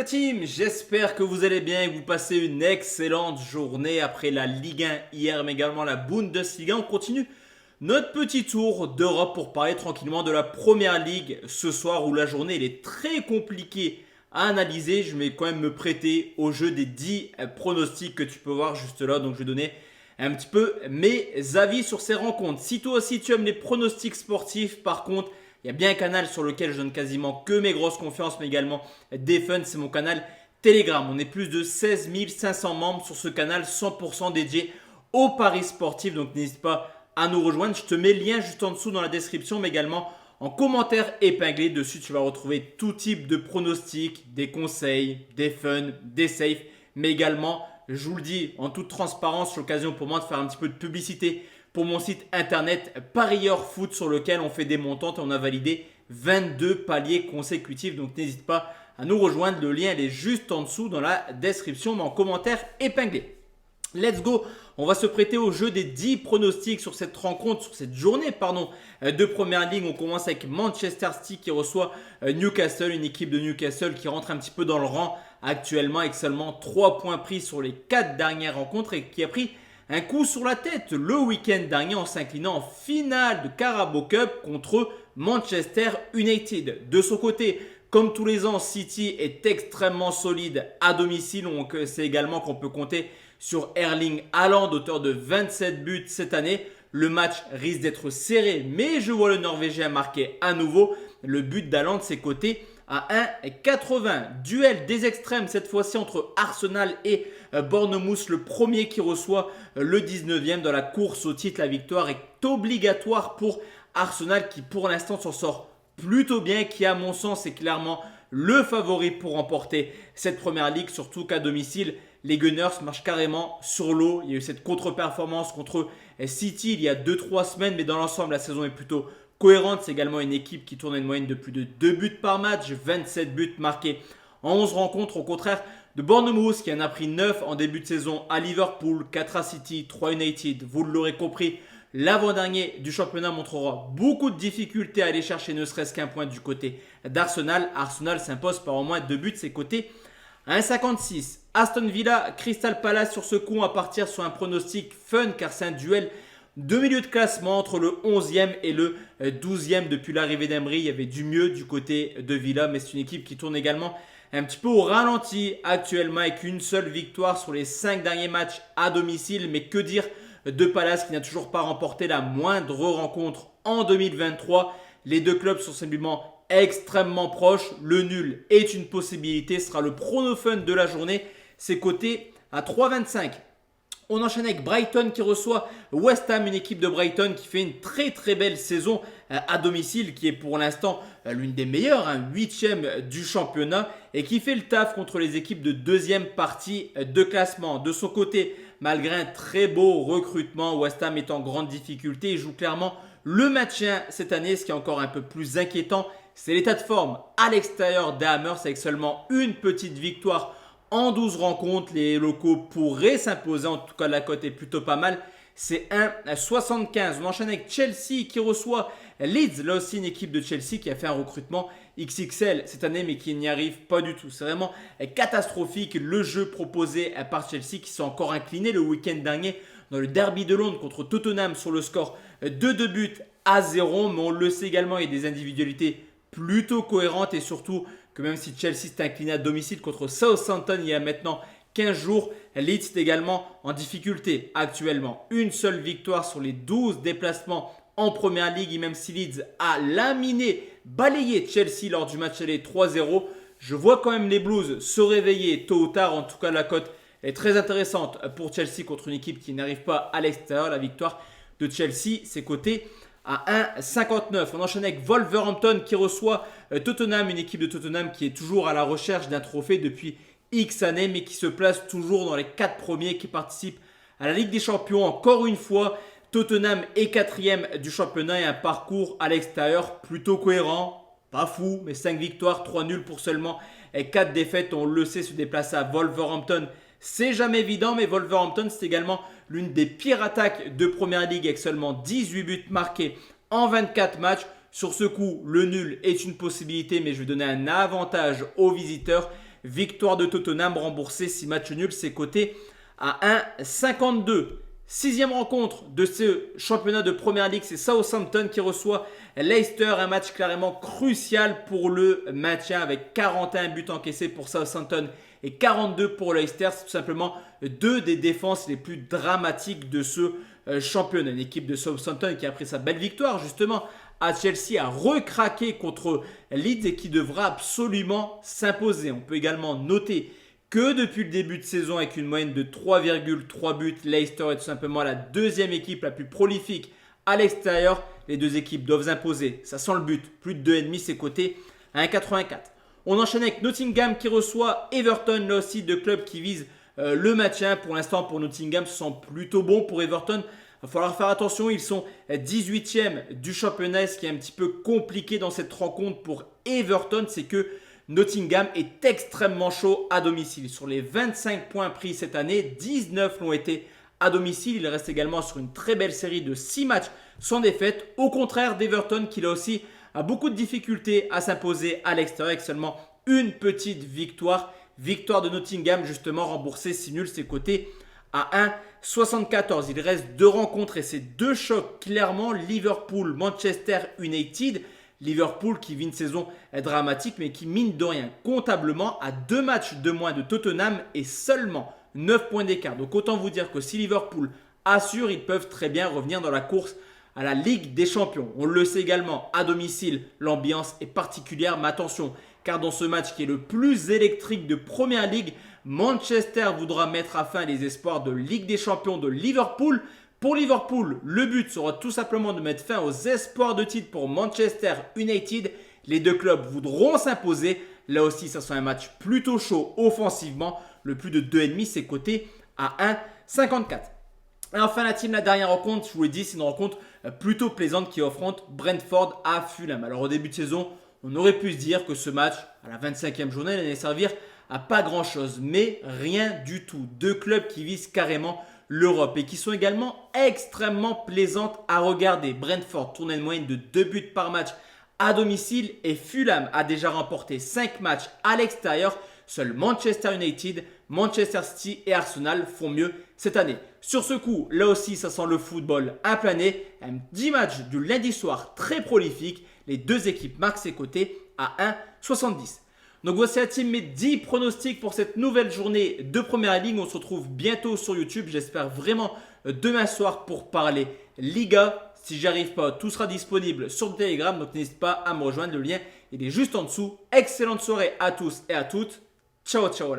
la team, j'espère que vous allez bien et que vous passez une excellente journée après la Ligue 1 hier mais également la Bundesliga. On continue notre petit tour d'Europe pour parler tranquillement de la Première Ligue ce soir où la journée elle est très compliquée à analyser. Je vais quand même me prêter au jeu des 10 pronostics que tu peux voir juste là. Donc je vais donner un petit peu mes avis sur ces rencontres. Si toi aussi tu aimes les pronostics sportifs, par contre, il y a bien un canal sur lequel je donne quasiment que mes grosses confiances, mais également des fun. C'est mon canal Telegram. On est plus de 16 500 membres sur ce canal 100% dédié aux paris sportifs. Donc n'hésite pas à nous rejoindre. Je te mets le lien juste en dessous dans la description, mais également en commentaire épinglé. Dessus, tu vas retrouver tout type de pronostics, des conseils, des fun, des safes, mais également, je vous le dis en toute transparence, c'est l'occasion pour moi de faire un petit peu de publicité pour mon site internet Parieur Foot sur lequel on fait des montantes et on a validé 22 paliers consécutifs. Donc n'hésite pas à nous rejoindre. Le lien est juste en dessous dans la description, mais en commentaire épinglé. Let's go, on va se prêter au jeu des 10 pronostics sur cette rencontre, sur cette journée de Première Ligue. On commence avec Manchester City qui reçoit Newcastle, une équipe de Newcastle qui rentre un petit peu dans le rang actuellement avec seulement 3 points pris sur les 4 dernières rencontres et qui a pris un coup sur la tête le week-end dernier en s'inclinant en finale de Carabao Cup contre Manchester United. De son côté, comme tous les ans, City est extrêmement solide à domicile. Donc c'est également qu'on peut compter sur Erling Haaland, auteur de 27 buts cette année. Le match risque d'être serré, mais je vois le Norvégien marquer à nouveau. Le but d'Haaland, c'est coté à 1,80. Duel des extrêmes, cette fois-ci entre Arsenal et Bournemouth. Le premier qui reçoit le 19e dans la course au titre. La victoire est obligatoire pour Arsenal qui pour l'instant s'en sort plutôt bien, qui à mon sens est clairement le favori pour remporter cette Première Ligue, surtout qu'à domicile, les Gunners marchent carrément sur l'eau. Il y a eu cette contre-performance contre City il y a 2-3 semaines, mais dans l'ensemble, la saison est plutôt cohérente. C'est également une équipe qui tourne à une moyenne de plus de 2 buts par match, 27 buts marqués en 11 rencontres, au contraire de Bournemouth qui en a pris 9 en début de saison à Liverpool, 4 à City, 3 United. Vous l'aurez compris, l'avant-dernier du championnat montrera beaucoup de difficultés à aller chercher ne serait-ce qu'un point du côté d'Arsenal. Arsenal s'impose par au moins 2 buts de ses côtés. 1,56. Aston Villa, Crystal Palace sur ce coup, on va partir sur un pronostic fun car c'est un duel de milieu de classement entre le 11e et le 12e. Depuis l'arrivée d'Emery, il y avait du mieux du côté de Villa, mais c'est une équipe qui tourne également un petit peu au ralenti actuellement avec une seule victoire sur les 5 derniers matchs à domicile. Mais que dire de Palace qui n'a toujours pas remporté la moindre rencontre en 2023. Les deux clubs sont simplement extrêmement proches. Le nul est une possibilité, ce sera le prono-fun de la journée. C'est coté à 3,25. On enchaîne avec Brighton qui reçoit West Ham, une équipe de Brighton qui fait une très très belle saison à domicile, qui est pour l'instant l'une des meilleures, 8e du championnat et qui fait le taf contre les équipes de deuxième partie de classement. De son côté, malgré un très beau recrutement, West Ham est en grande difficulté et joue clairement le maintien cette année. Ce qui est encore un peu plus inquiétant, c'est l'état de forme à l'extérieur des Hammers avec seulement une petite victoire en 12 rencontres. Les locaux pourraient s'imposer, en tout cas la cote est plutôt pas mal. C'est 1,75. On enchaîne avec Chelsea qui reçoit Leeds. Là aussi une équipe de Chelsea qui a fait un recrutement XXL cette année mais qui n'y arrive pas du tout. C'est vraiment catastrophique le jeu proposé par Chelsea qui s'est encore incliné le week-end dernier dans le derby de Londres contre Tottenham sur le score de 2 buts à 0. Mais on le sait également, il y a des individualités plutôt cohérentes et surtout que même si Chelsea s'est incliné à domicile contre Southampton il y a maintenant 15 jours, Leeds est également en difficulté actuellement. Une seule victoire sur les 12 déplacements en Première Ligue, même si Leeds a laminé, balayé Chelsea lors du match aller 3-0. Je vois quand même les Blues se réveiller tôt ou tard. En tout cas, la cote est très intéressante pour Chelsea contre une équipe qui n'arrive pas à l'extérieur. La victoire de Chelsea, c'est coté à 1,59. On enchaîne avec Wolverhampton qui reçoit Tottenham, une équipe de Tottenham qui est toujours à la recherche d'un trophée depuis X années, mais qui se place toujours dans les 4 premiers, qui participent à la Ligue des Champions. Encore une fois, Tottenham est 4e du championnat et un parcours à l'extérieur plutôt cohérent. Pas fou, mais 5 victoires, 3 nuls pour seulement 4 défaites. On le sait, se déplacer à Wolverhampton, c'est jamais évident, mais Wolverhampton, c'est également l'une des pires attaques de Première Ligue avec seulement 18 buts marqués en 24 matchs. Sur ce coup, le nul est une possibilité, mais je vais donner un avantage aux visiteurs. Victoire de Tottenham remboursée, 6 matchs nuls, c'est coté à 1,52. Sixième rencontre de ce championnat de Première Ligue, c'est Southampton qui reçoit Leicester. Un match carrément crucial pour le maintien avec 41 buts encaissés pour Southampton et 42 pour Leicester. C'est tout simplement deux des défenses les plus dramatiques de ce championnat. Une équipe de Southampton qui a pris sa belle victoire justement à Chelsea, a recraqué contre Leeds et qui devra absolument s'imposer. On peut également noter que depuis le début de saison, avec une moyenne de 3,3 buts, Leicester est tout simplement la deuxième équipe la plus prolifique à l'extérieur. Les deux équipes doivent imposer. Ça sent le but. Plus de 2,5, c'est coté à 1,84. On enchaîne avec Nottingham qui reçoit Everton. Là aussi, deux clubs qui visent le maintien. Pour l'instant, pour Nottingham, ce sent plutôt bon. Pour Everton, il va falloir faire attention. Ils sont 18e du championnat. Ce qui est un petit peu compliqué dans cette rencontre pour Everton, c'est que Nottingham est extrêmement chaud à domicile. Sur les 25 points pris cette année, 19 l'ont été à domicile. Il reste également sur une très belle série de 6 matchs sans défaite. Au contraire d'Everton qui là aussi a beaucoup de difficultés à s'imposer à l'extérieur avec seulement une petite victoire. Victoire de Nottingham justement remboursée 6 nuls, c'est coté à 1,74. Il reste deux rencontres et ces deux chocs clairement. Liverpool-Manchester United. Liverpool qui vit une saison dramatique mais qui mine de rien comptablement à 2 matchs de moins de Tottenham et seulement 9 points d'écart. Donc autant vous dire que si Liverpool assure, ils peuvent très bien revenir dans la course à la Ligue des Champions. On le sait également, à domicile, l'ambiance est particulière. Mais attention, car dans ce match qui est le plus électrique de Première Ligue, Manchester voudra mettre à fin les espoirs de Ligue des Champions de Liverpool. Pour Liverpool, le but sera tout simplement de mettre fin aux espoirs de titre pour Manchester United. Les deux clubs voudront s'imposer. Là aussi, ça sera un match plutôt chaud offensivement. Le plus de 2,5, c'est coté à 1,54. Et enfin, la team, la dernière rencontre, je vous l'ai dit, c'est une rencontre plutôt plaisante qui affronte Brentford à Fulham. Alors au début de saison, on aurait pu se dire que ce match, à la 25e journée, allait servir à pas grand-chose. Mais rien du tout. Deux clubs qui visent carrément l'Europe et qui sont également extrêmement plaisantes à regarder. Brentford tourne une moyenne de 2 buts par match à domicile et Fulham a déjà remporté 5 matchs à l'extérieur. Seuls Manchester United, Manchester City et Arsenal font mieux cette année. Sur ce coup, là aussi, ça sent le football implané. 10 matchs du lundi soir très prolifiques. Les deux équipes marquent ses côtés à 1,70. Donc voici la team, mes 10 pronostics pour cette nouvelle journée de Première Ligue. On se retrouve bientôt sur YouTube. J'espère vraiment demain soir pour parler Liga. Si j'y arrive pas, tout sera disponible sur le Telegram. Donc n'hésite pas à me rejoindre. Le lien, il est juste en dessous. Excellente soirée à tous et à toutes. Ciao, ciao.